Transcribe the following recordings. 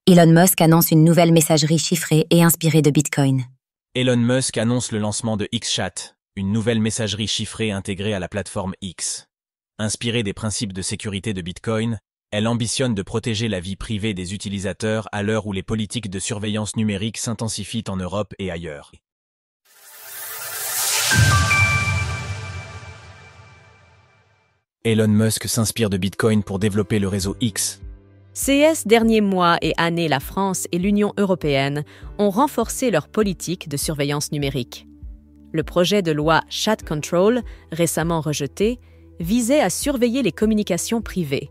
Elon Musk annonce une nouvelle messagerie chiffrée et inspirée de Bitcoin. Elon Musk annonce le lancement de XChat, une nouvelle messagerie chiffrée intégrée à la plateforme X. Inspirée des principes de sécurité de Bitcoin, elle ambitionne de protéger la vie privée des utilisateurs à l'heure où les politiques de surveillance numérique s'intensifient en Europe et ailleurs. Elon Musk s'inspire de Bitcoin pour développer le réseau X. Ces derniers mois et années, la France et l'Union européenne ont renforcé leur politique de surveillance numérique. Le projet de loi Chat Control, récemment rejeté, visait à surveiller les communications privées.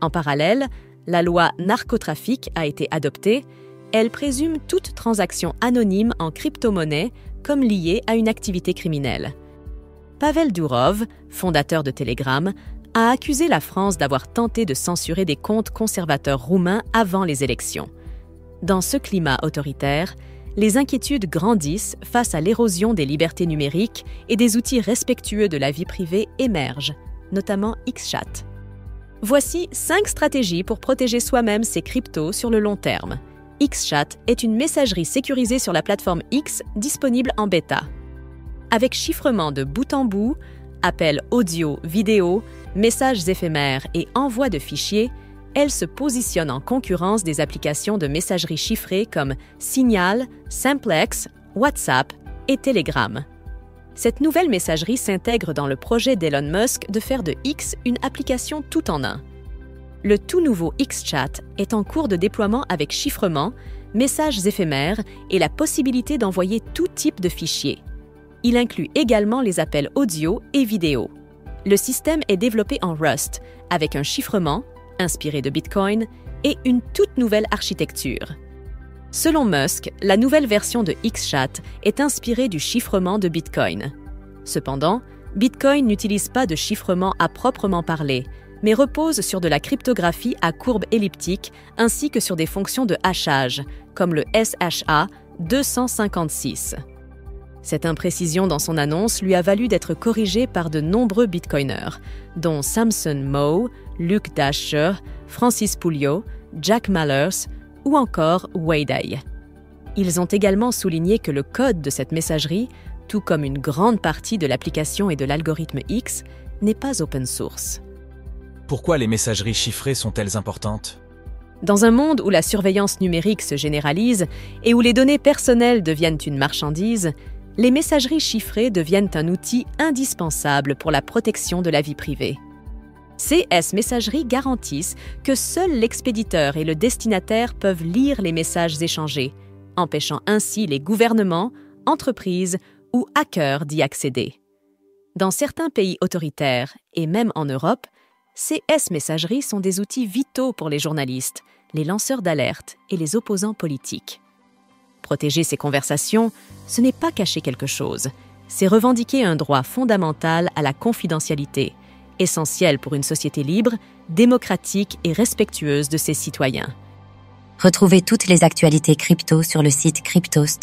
En parallèle, la loi narcotrafic a été adoptée. Elle présume toute transaction anonyme en crypto-monnaie comme liée à une activité criminelle. Pavel Durov, fondateur de Telegram, a accusé la France d'avoir tenté de censurer des comptes conservateurs roumains avant les élections. Dans ce climat autoritaire, les inquiétudes grandissent face à l'érosion des libertés numériques et des outils respectueux de la vie privée émergent, notamment XChat. Voici 5 stratégies pour protéger soi-même ses cryptos sur le long terme. XChat est une messagerie sécurisée sur la plateforme X disponible en bêta. Avec chiffrement de bout en bout, appels audio, vidéo, messages éphémères et envoi de fichiers, elle se positionne en concurrence des applications de messagerie chiffrée comme Signal, Simplex, WhatsApp et Telegram. Cette nouvelle messagerie s'intègre dans le projet d'Elon Musk de faire de X une application tout en un. Le tout nouveau XChat est en cours de déploiement avec chiffrement, messages éphémères et la possibilité d'envoyer tout type de fichiers. Il inclut également les appels audio et vidéo. Le système est développé en Rust, avec un chiffrement, inspiré de Bitcoin, et une toute nouvelle architecture. Selon Musk, la nouvelle version de XChat est inspirée du chiffrement de Bitcoin. Cependant, Bitcoin n'utilise pas de chiffrement à proprement parler, mais repose sur de la cryptographie à courbe elliptique ainsi que sur des fonctions de hachage, comme le SHA 256. Cette imprécision dans son annonce lui a valu d'être corrigée par de nombreux bitcoiners, dont Samson Mow, Luke Dasher, Francis Pouliot, Jack Mallers ou encore Wayday. Ils ont également souligné que le code de cette messagerie, tout comme une grande partie de l'application et de l'algorithme X, n'est pas open source. Pourquoi les messageries chiffrées sont-elles importantes ? Dans un monde où la surveillance numérique se généralise et où les données personnelles deviennent une marchandise, les messageries chiffrées deviennent un outil indispensable pour la protection de la vie privée. CS Messagerie garantissent que seul l'expéditeur et le destinataire peuvent lire les messages échangés, empêchant ainsi les gouvernements, entreprises ou hackers d'y accéder. Dans certains pays autoritaires, et même en Europe, CS Messagerie sont des outils vitaux pour les journalistes, les lanceurs d'alerte et les opposants politiques. Protéger ces conversations, ce n'est pas cacher quelque chose, c'est revendiquer un droit fondamental à la confidentialité, essentiel pour une société libre, démocratique et respectueuse de ses citoyens. Retrouvez toutes les actualités crypto sur le site cryptost.fr.